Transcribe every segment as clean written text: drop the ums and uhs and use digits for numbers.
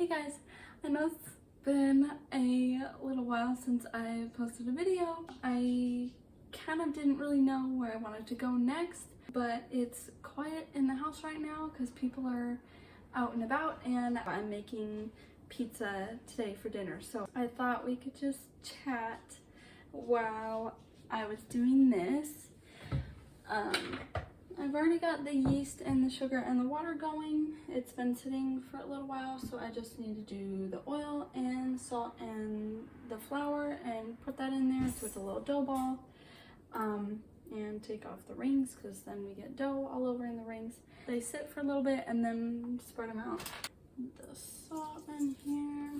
Hey guys, I know it's been a little while since I posted a video. I kind of didn't really know where I wanted to go next, but it's quiet in the house right now because people are out and about, and I'm making pizza today for dinner. So I thought we could just chat while I was doing this. I've already got the yeast and the sugar and the water going. It's been sitting for a little while, so I just need to do the oil and salt and the flour and put that in there so it's a little dough ball. And take off the rings because then we get dough all over in the rings. They sit for a little bit and then spread them out. The salt in here.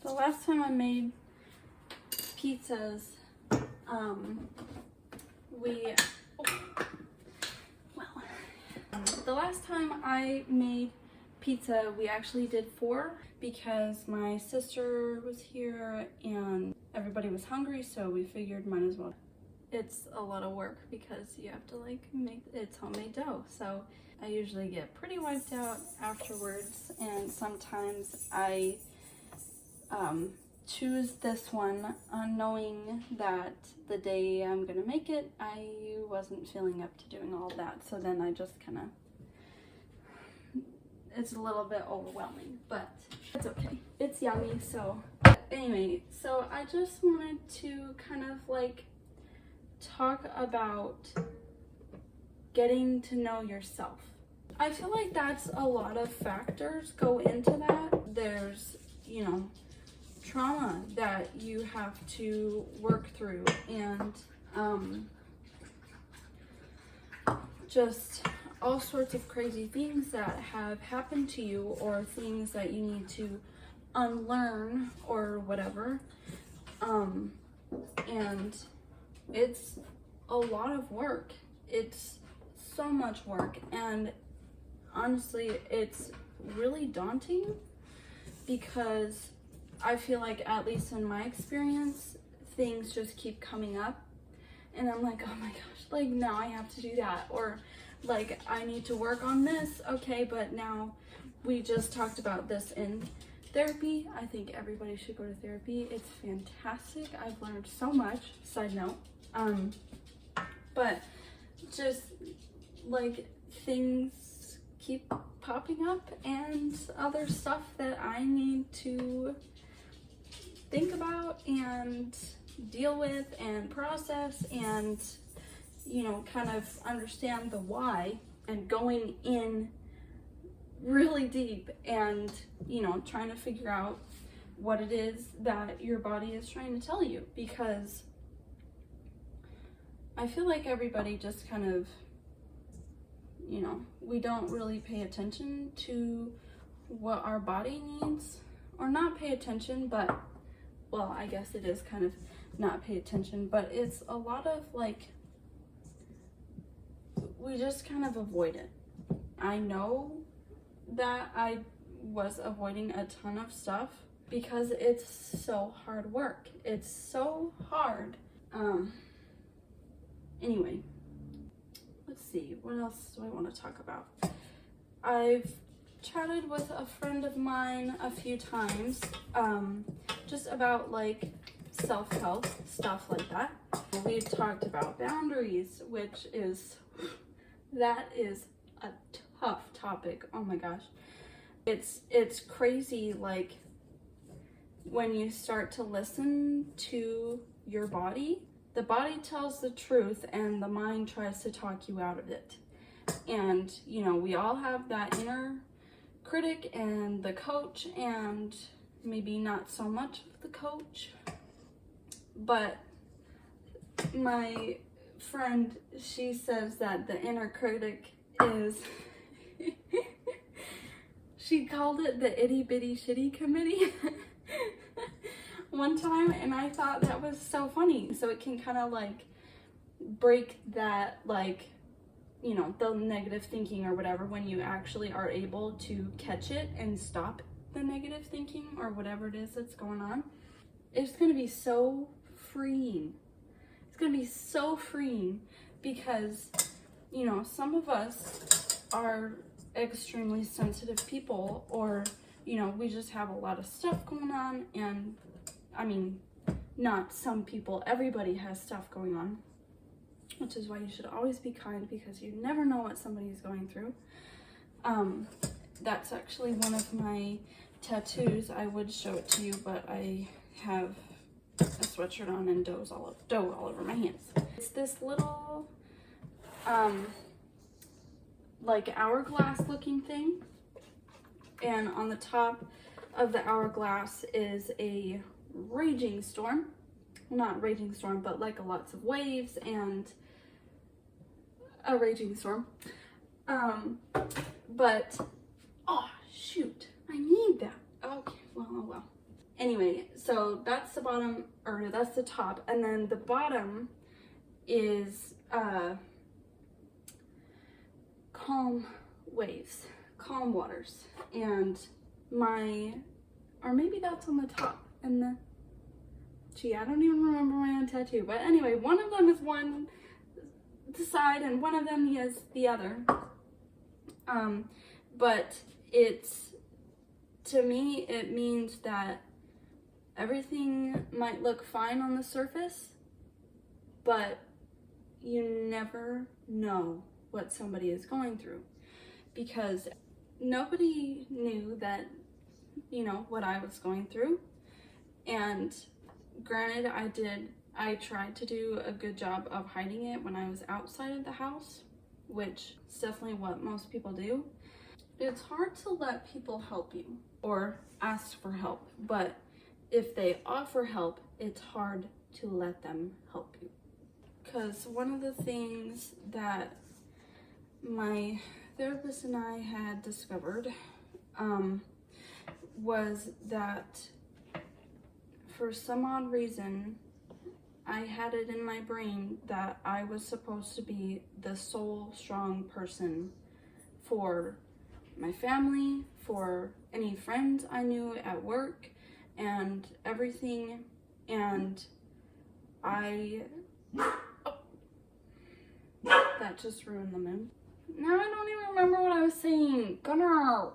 The last time I made pizzas, the last time I made pizza, we actually did 4 because my sister was here and everybody was hungry, so we figured might as well. It's a lot of work because you have to make it's homemade dough, so I usually get pretty wiped out afterwards, and sometimes I choose this one knowing that the day I'm gonna make it I wasn't feeling up to doing all that, so then I just kind of, it's a little bit overwhelming, but it's okay, it's yummy. So anyway, so I just wanted to kind of talk about getting to know yourself. I feel like that's a lot of factors go into that. There's, trauma that you have to work through, and just all sorts of crazy things that have happened to you, or things that you need to unlearn or whatever. And it's a lot of work. It's so much work, and honestly it's really daunting because I feel like, at least in my experience, things just keep coming up and I'm like, oh my gosh, now I have to do that, or I need to work on this. Okay, but now we just talked about this in therapy. I think everybody should go to therapy. It's fantastic. I've learned so much. Side note. But just things keep popping up, and other stuff that I need to think about and deal with and process, and kind of understand the why, and going in really deep and trying to figure out what it is that your body is trying to tell you, because I feel like everybody just kind of, we don't really pay attention to what our body needs, or not pay attention, but, well, I guess it is kind of not pay attention, but it's a lot of we just kind of avoid it. I know that I was avoiding a ton of stuff because it's so hard work. It's so hard. Anyway, let's see, what else do I want to talk about? I've chatted with a friend of mine a few times, just about self-help, stuff like that. We've talked about boundaries, which is, that is a tough topic. Oh my gosh. It's crazy, when you start to listen to your body, the body tells the truth and the mind tries to talk you out of it. And, we all have that inner critic and the coach, and maybe not so much of the coach. But my friend, she says that the inner critic is, she called it the itty bitty shitty committee one time, and I thought that was so funny. So it can kind of break that the negative thinking or whatever, when you actually are able to catch it and stop the negative thinking or whatever it is that's going on. It's going to be so freeing. It's going to be so freeing because, some of us are extremely sensitive people, or, you know, we just have a lot of stuff going on. And I mean, not some people, everybody has stuff going on, which is why you should always be kind, because you never know what somebody's going through. That's actually one of my tattoos. I would show it to you, but I have a sweatshirt on and dough all over my hands. It's this little like hourglass looking thing, and on the top of the hourglass is a raging storm. Not raging storm, but like lots of waves and a raging storm. But oh shoot, I need that. Okay, well. Anyway, so that's the bottom, or that's the top, and then the bottom is calm waves, calm waters, and or maybe that's on the top, and the, gee, I don't even remember my own tattoo, but anyway, one of them is one side and one of them is the other. But to me, it means that everything might look fine on the surface, but you never know what somebody is going through, because nobody knew that, you know, what I was going through. And granted, I tried to do a good job of hiding it when I was outside of the house, which is definitely what most people do. It's hard to let people help you or ask for help, but if they offer help, it's hard to let them help you. Because one of the things that my therapist and I had discovered was that for some odd reason, I had it in my brain that I was supposed to be the sole strong person for my family, for any friends I knew at work, and everything. And that just ruined the mood. Now I don't even remember what I was saying. Gunnar!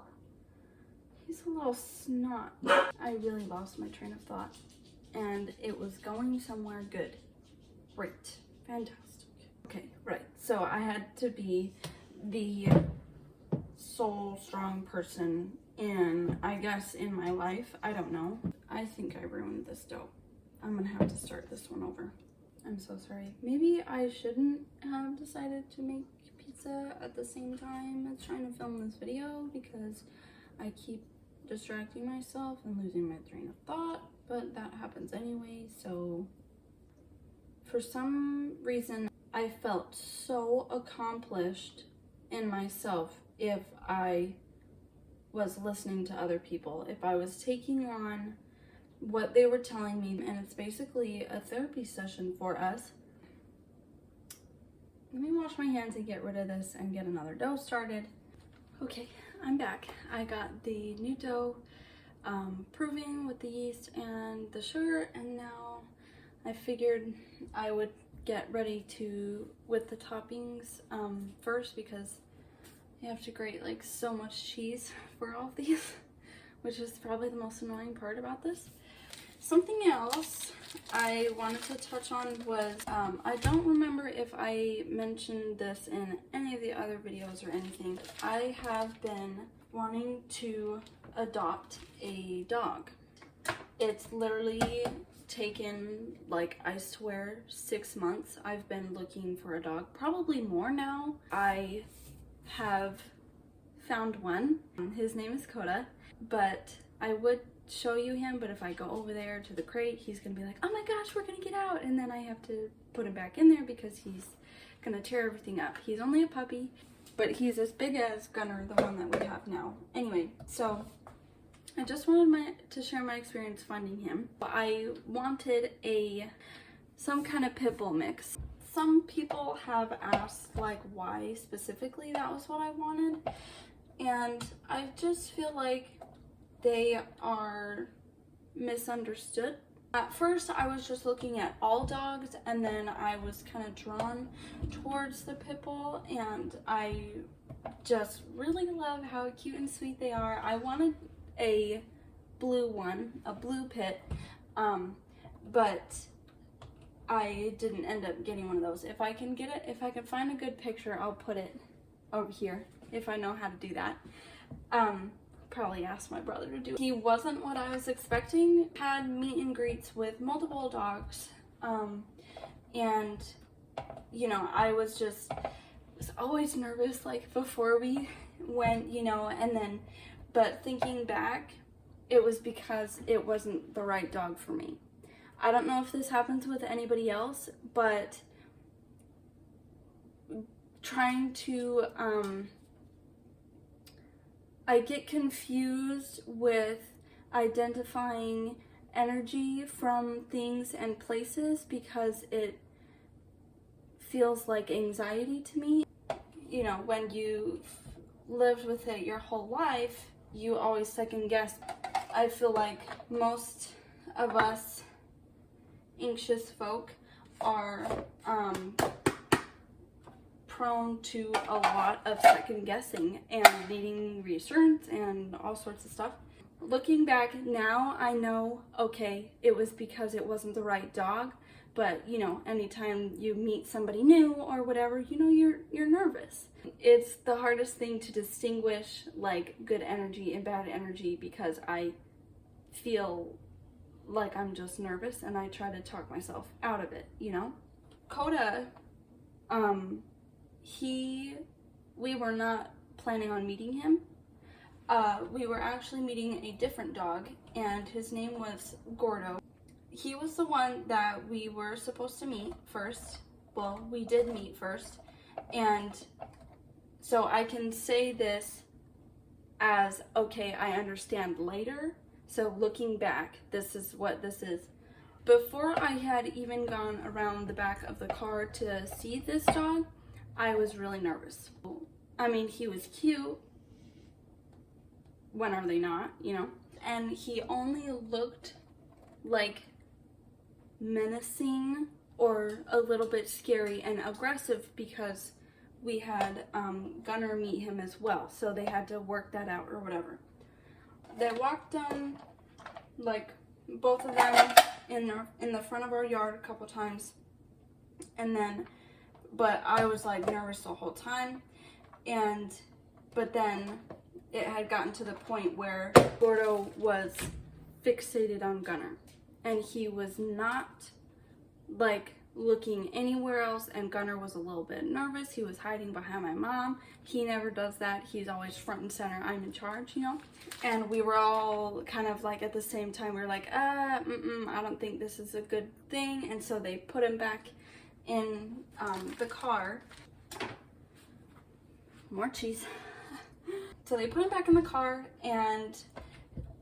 He's a little snot. I really lost my train of thought, and it was going somewhere good. Great. Fantastic. Okay, right. So I had to be the sole strong person I guess in my life. I don't know. I think I ruined this dough. I'm gonna have to start this one over. I'm so sorry. Maybe I shouldn't have decided to make pizza at the same time as trying to film this video, because I keep distracting myself and losing my train of thought, but that happens anyway. So for some reason, I felt so accomplished in myself if I was listening to other people, if I was taking on what they were telling me. And it's basically a therapy session for us. Let me wash my hands and get rid of this and get another dough started. Okay, I'm back. I got the new dough proving with the yeast and the sugar, and now I figured I would get ready with the toppings first, because you have to grate like so much cheese for all of these, which is probably the most annoying part about this. Something else I wanted to touch on was, I don't remember if I mentioned this in any of the other videos or anything. I have been wanting to adopt a dog. It's literally taken, like, I swear, 6 months. I've been looking for a dog, probably more now. I have found one. His name is Coda, but I would show you him, but if I go over there to the crate, he's gonna be like, oh my gosh, we're gonna get out, and then I have to put him back in there because he's gonna tear everything up. He's only a puppy, but he's as big as Gunnar, the one that we have now. Anyway, so I just wanted to share my experience finding him. I wanted some kind of pit bull mix. Some people have asked like why specifically that was what I wanted, and I just feel like they are misunderstood At first, I was just looking at all dogs, and then I was kind of drawn towards the pit bull, and I just really love how cute and sweet they are. I wanted a blue one, a blue pit, but I didn't end up getting one of those. If I can get it, if I can find a good picture, I'll put it over here if I know how to do that. Probably ask my brother to do it. He wasn't what I was expecting. Had meet and greets with multiple dogs, and you know, I was always nervous, like before we went, you know, and then, but thinking back, it was because it wasn't the right dog for me. I don't know if this happens with anybody else, but trying to, I get confused with identifying energy from things and places because it feels like anxiety to me. You know, when you've lived with it your whole life, you always second guess. I feel like most of us anxious folk are prone to a lot of second guessing and needing reassurance and all sorts of stuff. Looking back now, I know, okay, it was because it wasn't the right dog, but you know, anytime you meet somebody new or whatever, you know, you're nervous. It's the hardest thing to distinguish like good energy and bad energy because I feel like I'm just nervous and I try to talk myself out of it, you know? Coda, we were not planning on meeting him. We were actually meeting a different dog, and his name was Gordo. He was the one that we were supposed to meet first. Well, we did meet first, and so I can say this as, okay, I understand later. So looking back, this is what this is. Before I had even gone around the back of the car to see this dog, I was really nervous. I mean, he was cute. When are they not, you know? And he only looked like menacing or a little bit scary and aggressive because we had Gunner meet him as well. So they had to work that out or whatever. They walked down, like, both of them in the front of our yard a couple times. And then, but I was like nervous the whole time. But then it had gotten to the point where Gordo was fixated on Gunner. And he was not like looking anywhere else, and Gunner was a little bit nervous. He was hiding behind my mom. He never does that. He's always front and center. I'm in charge, you know? And we were all kind of like at the same time, we were like, I don't think this is a good thing. And so they put him back in the car. More cheese. So they put him back in the car, and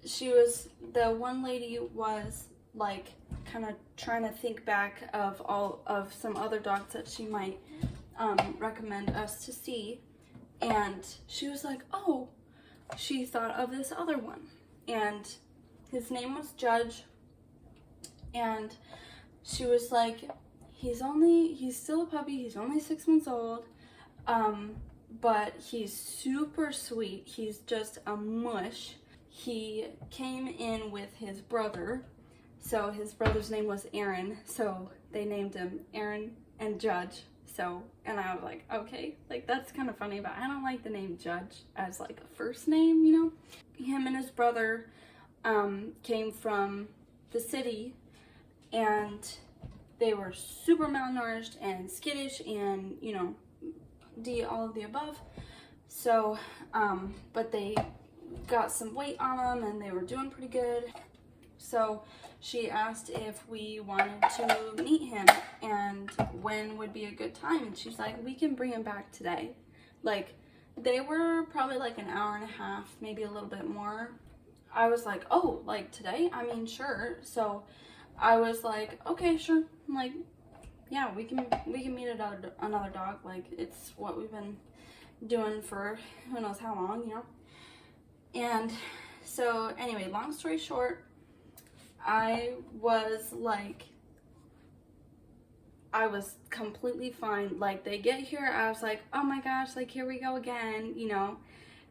the one lady was like kind of trying to think back of some other dogs that she might recommend us to see, and she was like, oh, she thought of this other one, and his name was Judge, and she was like, he's still a puppy, he's only 6 months old, but he's super sweet, he's just a mush. He came in with his brother. So his brother's name was Aaron, so they named him Aaron and Judge. So, and I was like, okay, like that's kind of funny, but I don't like the name Judge as like a first name, you know? Him and his brother came from the city, and they were super malnourished and skittish and, you know, all of the above. So, but they got some weight on them and they were doing pretty good. So she asked if we wanted to meet him and when would be a good time. And she's like, we can bring him back today. Like, they were probably like an hour and a half, maybe a little bit more. I was like, oh, like today? I mean, sure. So I was like, okay, sure. I'm like, yeah, we can meet another dog. Like, it's what we've been doing for who knows how long, you know? And so anyway, long story short, I was completely fine. Like, they get here, I was like, oh my gosh, like, here we go again, you know.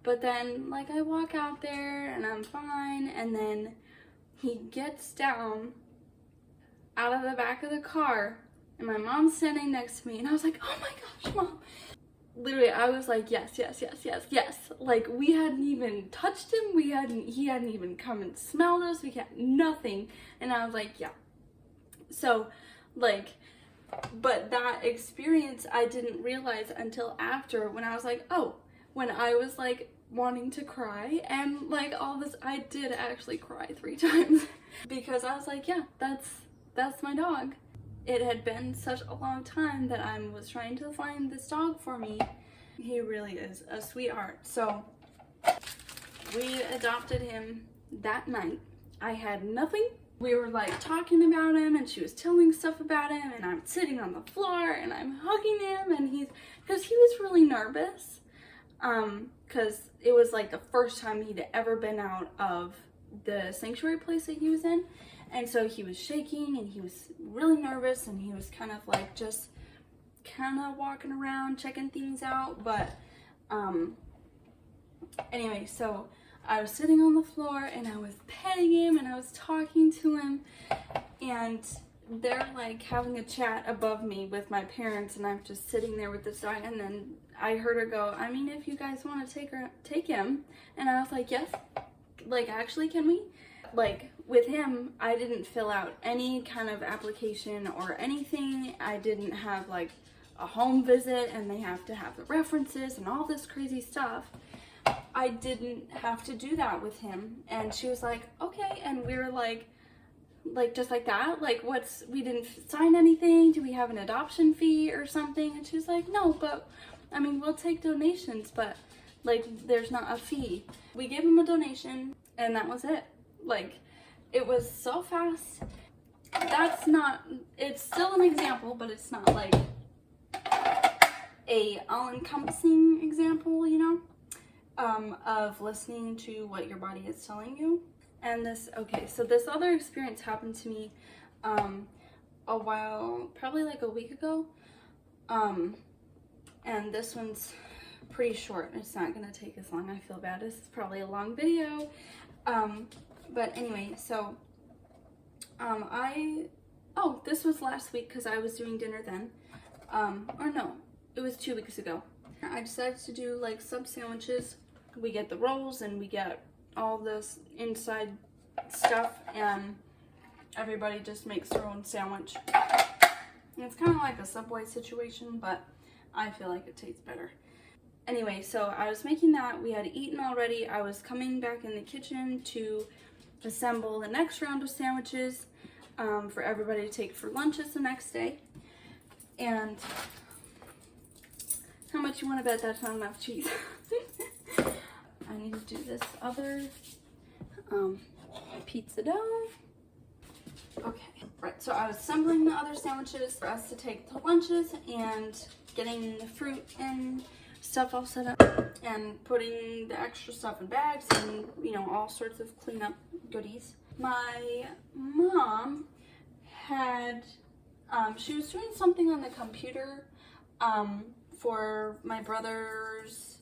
But then, like, I walk out there and I'm fine, and then he gets down out of the back of the car, and my mom's standing next to me, and I was like, oh my gosh, Mom. Literally, I was like, yes, yes, yes, yes, yes. Like, we hadn't even touched him, he hadn't even come and smelled us, we had nothing. And I was like, yeah. So, like, but that experience I didn't realize until after, when I was like, oh, when I was like wanting to cry and like all this, I did actually cry 3 times because I was like, yeah, that's my dog. It had been such a long time that I was trying to find this dog for me. He really is a sweetheart. So we adopted him that night. I had nothing. We were like talking about him, and she was telling stuff about him, and I'm sitting on the floor and I'm hugging him, and because he was really nervous, because it was like the first time he'd ever been out of the sanctuary place that he was in. And so he was shaking and he was really nervous, and he was kind of like just kind of walking around checking things out. But anyway, so I was sitting on the floor and I was petting him and I was talking to him, and they're like having a chat above me with my parents, and I'm just sitting there with this dog. And then I heard her go, I mean, if you guys want to take him. And I was like, yes, like, actually, can we? Like, with him, I didn't fill out any kind of application or anything. I didn't have like a home visit and they have to have the references and all this crazy stuff. I didn't have to do that with him. And she was like, okay. And we were like just like that, like, we didn't sign anything, do we have an adoption fee or something? And she was like, no, but I mean, we'll take donations, but like, there's not a fee. We gave him a donation and that was it. Like, it was so fast. It's still an example, but it's not like a all-encompassing example, you know, of listening to what your body is telling you. And this other experience happened to me a while, probably like a week ago. And this one's pretty short. It's not gonna take as long. I feel bad. This is probably a long video. But anyway, so this was last week because I was doing dinner then. Or no, it was 2 weeks ago. I decided to do like sub sandwiches. We get the rolls and we get all this inside stuff, and everybody just makes their own sandwich. And it's kind of like a Subway situation, but I feel like it tastes better. Anyway, so I was making that. We had eaten already. I was coming back in the kitchen to assemble the next round of sandwiches for everybody to take for lunches the next day. And how much you want to bet that's not enough cheese? I need to do this other pizza dough. Okay, right, so I was assembling the other sandwiches for us to take to lunches and getting the fruit and stuff all set up and putting the extra stuff in bags and, you know, all sorts of cleanup goodies. My mom had, she was doing something on the computer for my brother's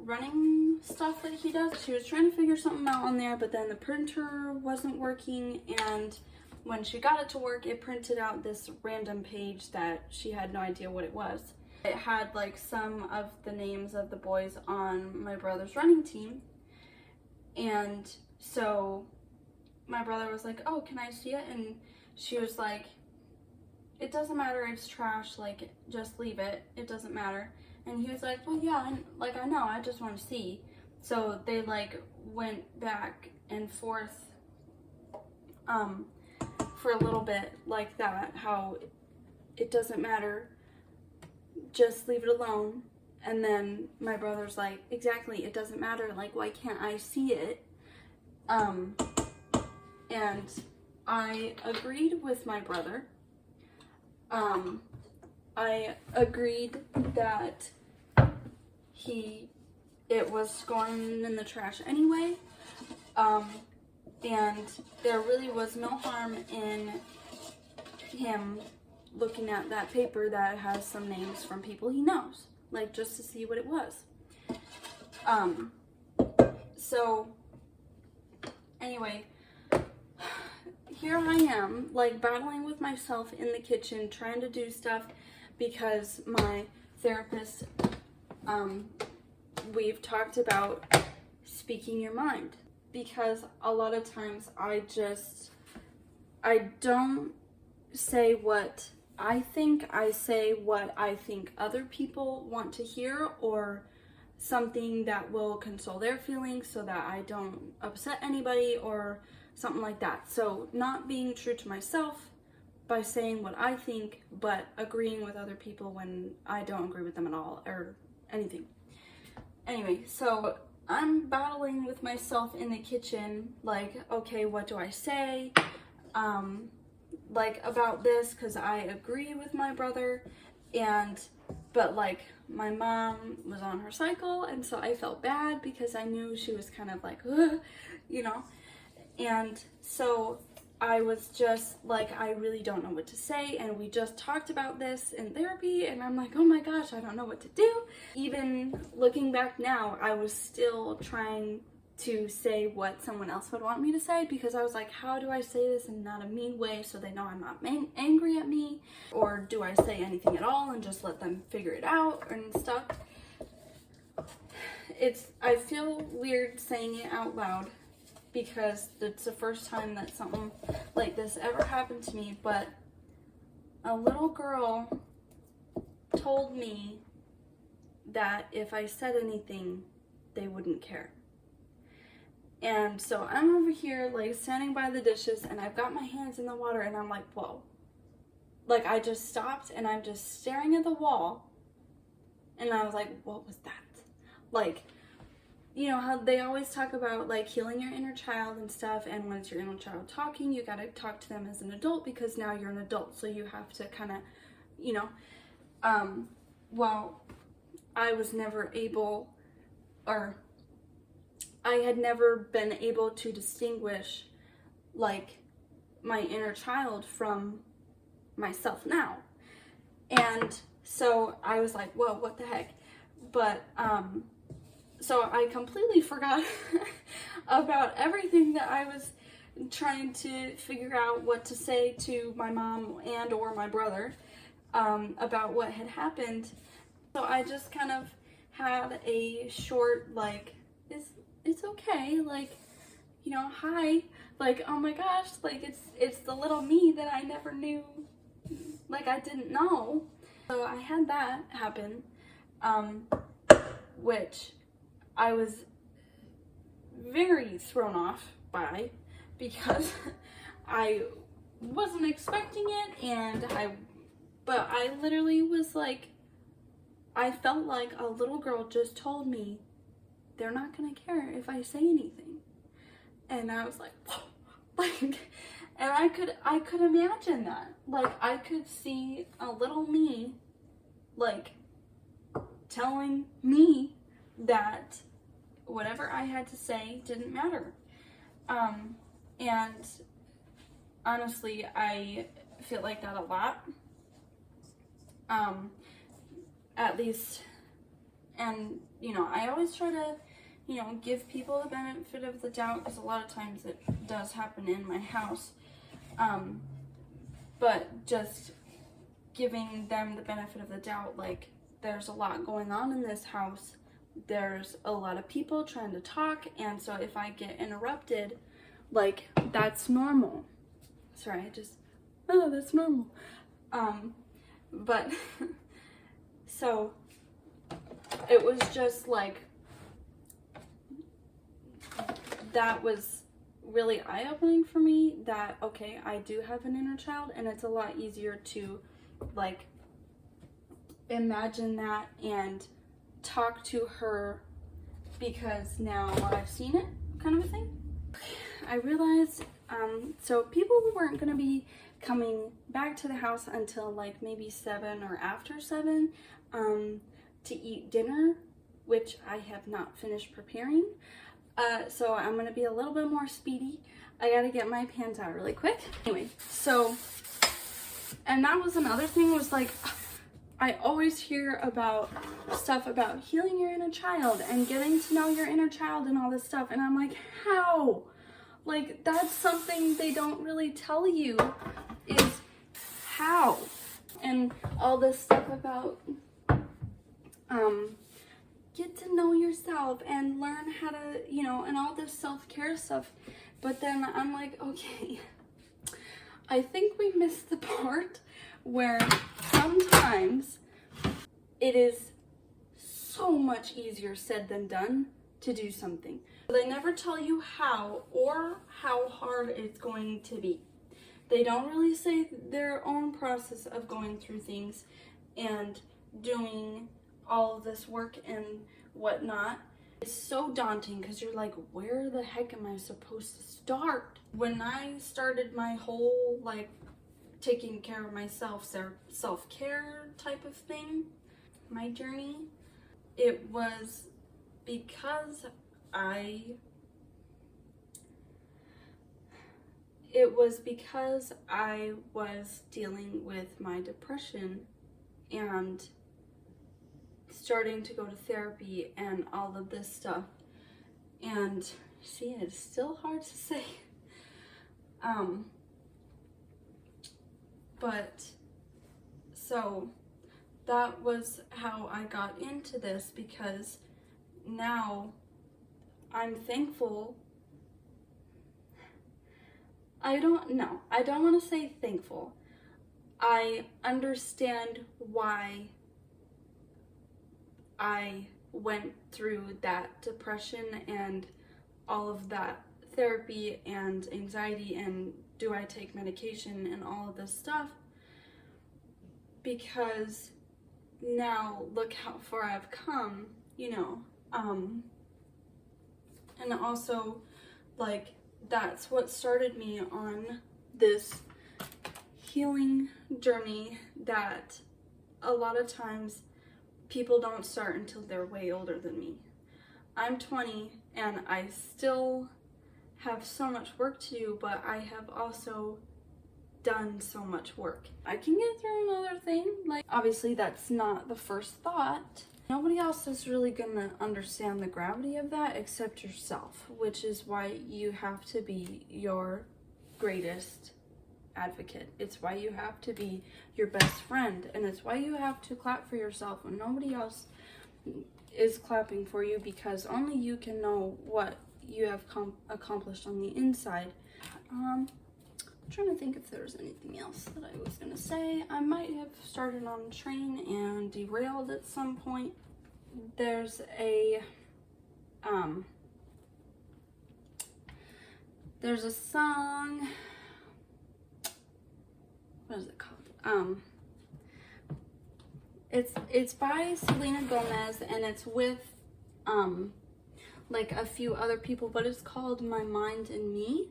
running stuff that he does. She was trying to figure something out on there, but then the printer wasn't working, and when she got it to work, it printed out this random page that she had no idea what it was. It had like some of the names of the boys on my brother's running team, and so my brother was like, oh, can I see it? And she was like, it doesn't matter, it's trash, like, just leave it, it doesn't matter. And he was like, well, yeah, like, I know, I just want to see. So they like went back and forth for a little bit like that, how it doesn't matter, just leave it alone. And then my brother's like, exactly, it doesn't matter, like, why can't I see it? And I agreed with my brother. I agreed that it was going in the trash anyway. And there really was no harm in him looking at that paper that has some names from people he knows, like just to see what it was. So anyway, here I am, like battling with myself in the kitchen, trying to do stuff because my therapist, we've talked about speaking your mind, because a lot of times I don't say what I think, I say what I think other people want to hear, or something that will console their feelings so that I don't upset anybody or something like that. So not being true to myself by saying what I think, but agreeing with other people when I don't agree with them at all or anything. Anyway, so I'm battling with myself in the kitchen, like, okay, what do I say? Like about this, because I agree with my brother, but like my mom was on her cycle, and so I felt bad because I knew she was kind of like, you know, and so I was just like, I really don't know what to say, and we just talked about this in therapy, and I'm like, oh my gosh, I don't know what to do. Even looking back now, I was still trying to say what someone else would want me to say, because I was like, how do I say this in not a mean way so they know I'm not angry at me? Or do I say anything at all and just let them figure it out and stuff? I feel weird saying it out loud because it's the first time that something like this ever happened to me, but a little girl told me that if I said anything, they wouldn't care. And so I'm over here, like, standing by the dishes, and I've got my hands in the water, and I'm like, whoa. Like, I just stopped, and I'm just staring at the wall, and I was like, what was that? Like, you know how they always talk about, like, healing your inner child and stuff, and when it's your inner child talking, you gotta talk to them as an adult, because now you're an adult, so you have to kind of, you know, well, I was never able, or I had never been able to distinguish, like, my inner child from myself now. And so I was like, whoa, what the heck? But, so I completely forgot about everything that I was trying to figure out what to say to my mom and or my brother, about what had happened. So I just kind of had a short, like, it's okay, like, you know, hi, like, oh my gosh, like, it's the little me that I never knew, like, I didn't know. So I had that happen, which I was very thrown off by, because I wasn't expecting it, but I literally was like, I felt like a little girl just told me they're not gonna care if I say anything. And I was like, whoa. Like, and I could imagine that. Like, I could see a little me, like, telling me that whatever I had to say didn't matter. And honestly, I feel like that a lot. At least, and, you know, I always try to, you know, give people the benefit of the doubt, because a lot of times it does happen in my house. But just giving them the benefit of the doubt, like, there's a lot going on in this house. There's a lot of people trying to talk, and so if I get interrupted, like, that's normal. Sorry, that's normal. But, so, it was just like, that was really eye-opening for me, that, okay, I do have an inner child, and it's a lot easier to, like, imagine that and talk to her, because now I've seen it, kind of a thing. I realized, so people weren't going to be coming back to the house until, like, maybe 7 or after 7, to eat dinner which I have not finished preparing. So I'm gonna be a little bit more speedy. I gotta get my pans out really quick. Anyway, so, and that was another thing, was like, I always hear about stuff about healing your inner child and getting to know your inner child and all this stuff. And I'm like, how? Like, that's something they don't really tell you, is how. And all this stuff about, get to know yourself and learn how to, you know, and all this self-care stuff. But then I'm like, okay, I think we missed the part where sometimes it is so much easier said than done to do something. They never tell you how or how hard it's going to be. They don't really say their own process of going through things and doing all of this work and whatnot. It's so daunting because you're like, where the heck am I supposed to start? When I started my whole like taking care of myself, self-care type of thing, my journey, it was because I was dealing with my depression and starting to go to therapy and all of this stuff. And see, it's still hard to say. But so that was how I got into this, because now I'm thankful. I don't want to say thankful. I understand why I went through that depression and all of that therapy and anxiety, and do I take medication and all of this stuff, because now look how far I've come, you know. And also, like, that's what started me on this healing journey that a lot of times people don't start until they're way older than me. I'm 20 and I still have so much work to do, but I have also done so much work. I can get through another thing. Like, obviously that's not the first thought. Nobody else is really gonna understand the gravity of that except yourself, which is why you have to be your greatest advocate. It's why you have to be your best friend, and it's why you have to clap for yourself when nobody else is clapping for you, because only you can know what you have accomplished on the inside. I'm trying to think if there was anything else that I was gonna say. I might have started on a train and derailed at some point. There's a song, what is it called? It's by Selena Gomez, and it's with like a few other people, but it's called My Mind and Me.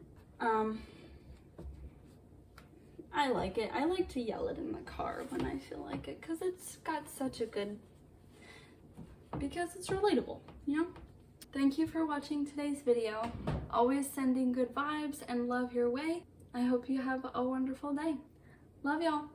I like it. I like to yell it in the car when I feel like it, because it's got such a good, because it's relatable, you know? Thank you for watching today's video. Always sending good vibes and love your way. I hope you have a wonderful day. Love y'all.